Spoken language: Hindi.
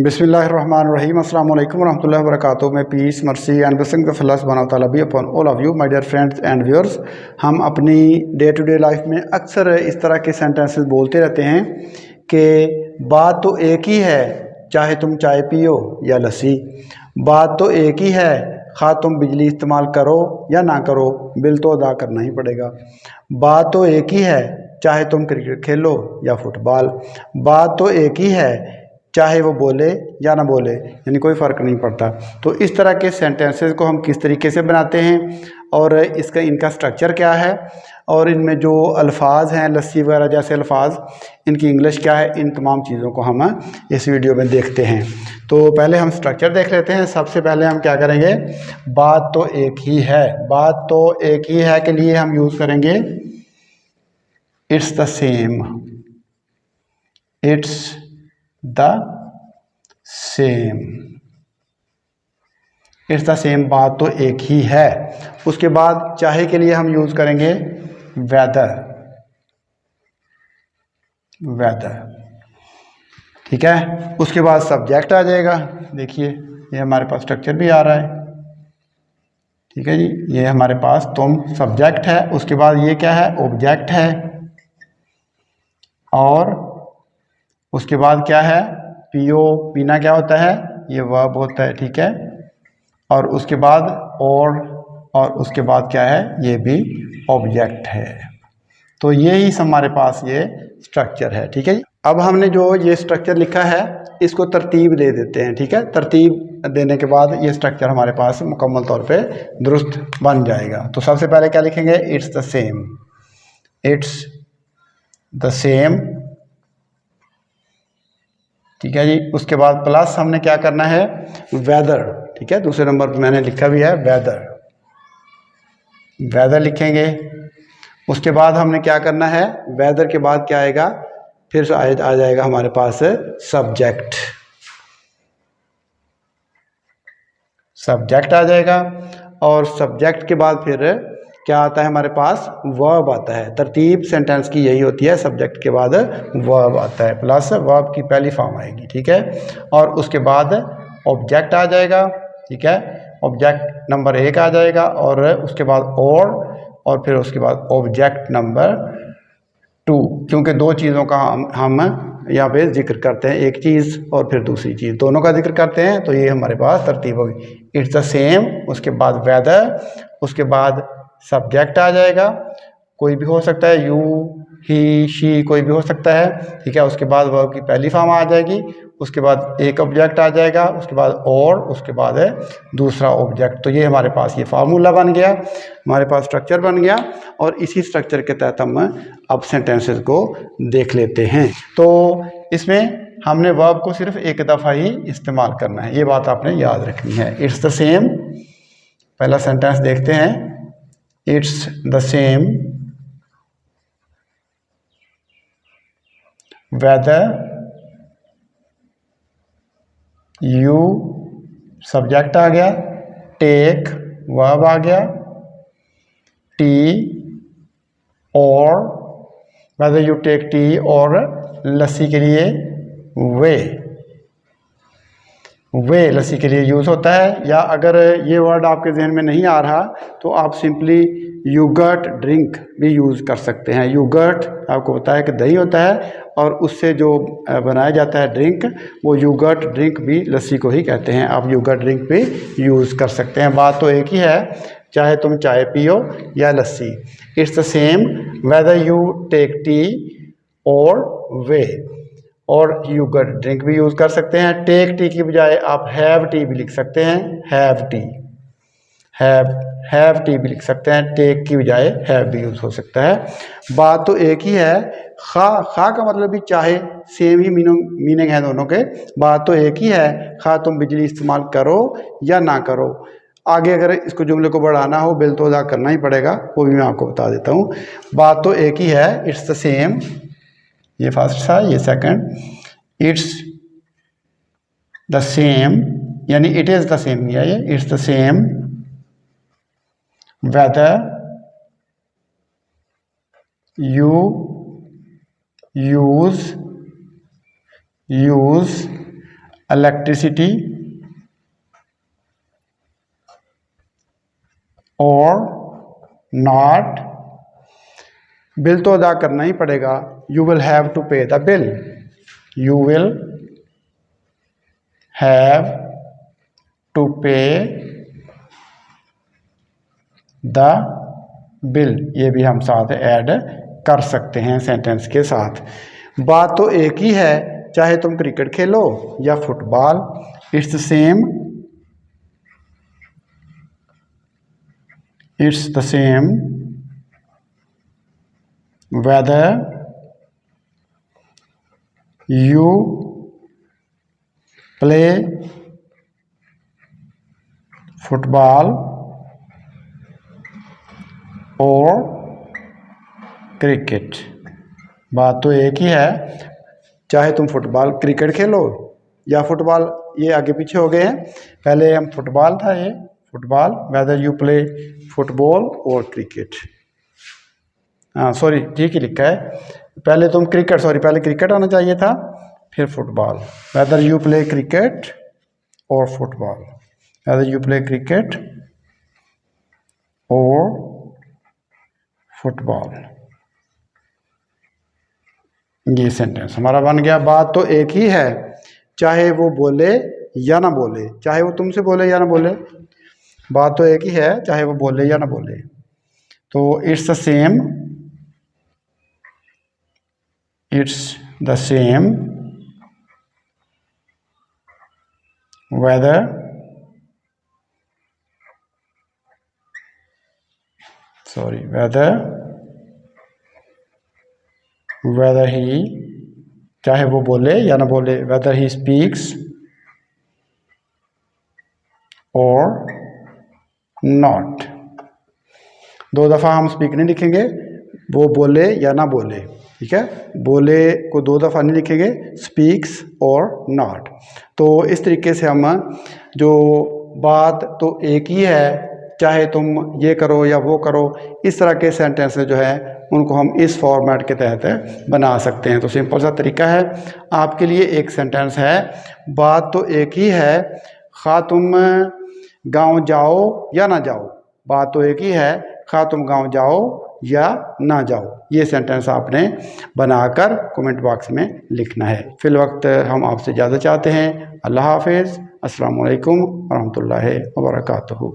बिस्मिल्लाहिर्रहमानिर्रहीम अस्सलाम वालेकुम रहमतुल्लाहि व बरकातुहू। मैं peace mercy and blessing of अल्लाह सुब्हानहू व तआला be upon all of you my dear friends and viewers. हम अपनी डे टू डे लाइफ में अक्सर इस तरह के सेंटेंसेस बोलते रहते हैं कि बात तो एक ही है, चाहे तुम चाय पियो या लस्सी। बात तो एक ही है, खा तुम बिजली इस्तेमाल करो या ना करो, बिल तो अदा करना ही पड़ेगा। बात तो एक ही है, चाहे तुम क्रिकेट खेलो या फुटबॉल। बात तो एक ही है, चाहे वो बोले या ना बोले, यानी कोई फ़र्क नहीं पड़ता। तो इस तरह के सेंटेंसेस को हम किस तरीके से बनाते हैं और इनका स्ट्रक्चर क्या है और इनमें जो अल्फाज हैं, लस्सी वगैरह जैसे अल्फाज, इनकी इंग्लिश क्या है, इन तमाम चीज़ों को हम इस वीडियो में देखते हैं। तो पहले हम स्ट्रक्चर देख लेते हैं। सबसे पहले हम क्या करेंगे, बात तो एक ही है। बात तो एक ही है के लिए हम यूज़ करेंगे it's the same. It's the same. It's the same, बात तो एक ही है। उसके बाद चाहे के लिए हम यूज करेंगे वेदर। वेदर, ठीक है। उसके बाद सब्जेक्ट आ जाएगा। देखिए ये हमारे पास स्ट्रक्चर भी आ रहा है, ठीक है जी। ये हमारे पास तुम सब्जेक्ट है। उसके बाद ये क्या है, ऑब्जेक्ट है। और उसके बाद क्या है, पियो, पीना क्या होता है, ये वर्ब होता है, ठीक है। और उसके बाद और उसके बाद क्या है, ये भी ऑब्जेक्ट है। तो ये ही हमारे पास ये स्ट्रक्चर है, ठीक है जी। अब हमने जो ये स्ट्रक्चर लिखा है इसको तरतीब दे देते हैं, ठीक है। तरतीब देने के बाद ये स्ट्रक्चर हमारे पास मुकम्मल तौर पे दुरुस्त बन जाएगा। तो सबसे पहले क्या लिखेंगे, it's the same. It's the same, ठीक है जी। उसके बाद प्लस हमने क्या करना है, वेदर, ठीक है। दूसरे नंबर पर मैंने लिखा भी है वेदर। वेदर लिखेंगे। उसके बाद हमने क्या करना है, वेदर के बाद क्या आएगा, फिर आ जाएगा हमारे पास सब्जेक्ट। सब्जेक्ट आ जाएगा। और सब्जेक्ट के बाद फिर क्या आता है हमारे पास, वर्ब आता है। तरतीब सेंटेंस की यही होती है, सब्जेक्ट के बाद वर्ब आता है, प्लस वर्ब की पहली फॉर्म आएगी, ठीक है। और उसके बाद ऑब्जेक्ट आ जाएगा, ठीक है। ऑब्जेक्ट नंबर 1 आ जाएगा और उसके बाद और फिर उसके बाद ऑब्जेक्ट नंबर 2, क्योंकि दो चीज़ों का हम यहाँ पे जिक्र करते हैं, एक चीज़ और फिर दूसरी चीज़, दोनों का जिक्र करते हैं। तो ये हमारे पास तरतीब होगी, इट्स द सेम, उसके बाद वेदर, उसके बाद सब्जेक्ट आ जाएगा, कोई भी हो सकता है, यू, ही, शी, कोई भी हो सकता है, ठीक है। उसके बाद वर्ब की पहली फॉर्म आ जाएगी, उसके बाद एक ऑब्जेक्ट आ जाएगा, उसके बाद और उसके बाद है दूसरा ऑब्जेक्ट। तो ये हमारे पास ये फार्मूला बन गया, हमारे पास स्ट्रक्चर बन गया। और इसी स्ट्रक्चर के तहत हम अब सेंटेंसेस को देख लेते हैं। तो इसमें हमने वर्ब को सिर्फ एक दफ़ा ही इस्तेमाल करना है, ये बात आपने याद रखनी है। इट्स द सेम, पहला सेंटेंस देखते हैं। It's the same whether you, subject आ गया, टेक वर्ब आ गया, टी और वेदर यू टेक टी, और लस्सी के लिए वे लस्सी के लिए यूज़ होता है। या अगर ये वर्ड आपके जहन में नहीं आ रहा तो आप सिंपली योगर्ट ड्रिंक भी यूज़ कर सकते हैं। योगर्ट आपको पता है कि दही होता है और उससे जो बनाया जाता है ड्रिंक, वो योगर्ट ड्रिंक भी लस्सी को ही कहते हैं। आप योगर्ट ड्रिंक भी यूज़ कर सकते हैं। बात तो एक ही है, चाहे तुम चाय पियो या लस्सी। It's the same whether you take tea और वे, और योगर्ट ड्रिंक भी यूज़ कर सकते हैं। टेक टी की बजाय आप हैव टी भी लिख सकते हैं, हैव टी, हैव टी भी लिख सकते हैं, टेक की बजाय हैव भी यूज़ हो सकता है। बात तो एक ही है। खा का मतलब भी चाहे, सेम ही मीनिंग है दोनों के। बात तो एक ही है, खा तुम बिजली इस्तेमाल करो या ना करो। आगे अगर इसको जुमले को बढ़ाना हो, बिल तो अदा करना ही पड़ेगा, वो भी मैं आपको बता देता हूँ। बात तो एक ही है, इट्स द सेम, ये फर्स्ट था, ये सेकंड। इट्स द सेम यानी इट इज़ द सेम, ये it's the same whether you use electricity और नॉट, बिल तो अदा करना ही पड़ेगा, you will have to pay the bill, you will have to pay the bill, ये भी हम साथ ऐड कर सकते हैं सेंटेंस के साथ। बात तो एक ही है, चाहे तुम क्रिकेट खेलो या football, it's the same, it's the same whether you play football or cricket। बात तो एक ही है, चाहे तुम फुटबॉल क्रिकेट खेलो या फुटबॉल, ये आगे पीछे हो गए हैं, पहले हम फुटबॉल था, ये football, whether you play football और क्रिकेट, हाँ सॉरी ठीक ही लिखा है, पहले तुम क्रिकेट, सॉरी पहले क्रिकेट आना चाहिए था फिर football, whether you play cricket और football, whether you play cricket और फुटबॉल, ये सेंटेंस हमारा बन गया। बात तो एक ही है, चाहे वो बोले या ना बोले, चाहे वो तुमसे बोले या ना बोले, बात तो एक ही है, चाहे वो बोले या ना बोले, तो it's the same, it's the same whether he, चाहे वो बोले या ना बोले, whether he speaks or not, दो दफ़ा हम स्पीक नहीं लिखेंगे, वो बोले या ना बोले, ठीक है, बोले को दो दफ़ा नहीं लिखेंगे, स्पीक्स और नॉट। तो इस तरीके से हम जो बात तो एक ही है, चाहे तुम ये करो या वो करो, इस तरह के सेंटेंस जो है उनको हम इस फॉर्मेट के तहत बना सकते हैं। तो सिंपल सा तरीका है, आपके लिए एक सेंटेंस है, बात तो एक ही है, खा तुम गाँव जाओ या ना जाओ, बात तो एक ही है, खा तुम गाँव जाओ या ना जाओ, ये सेंटेंस आपने बनाकर कमेंट बॉक्स में लिखना है। फिल वक्त हम आपसे इजाज़त चाहते हैं, अल्लाह हाफिज़, अस्सलामु अलैकुम वरहमतुल्लाहि वबरकातुहू।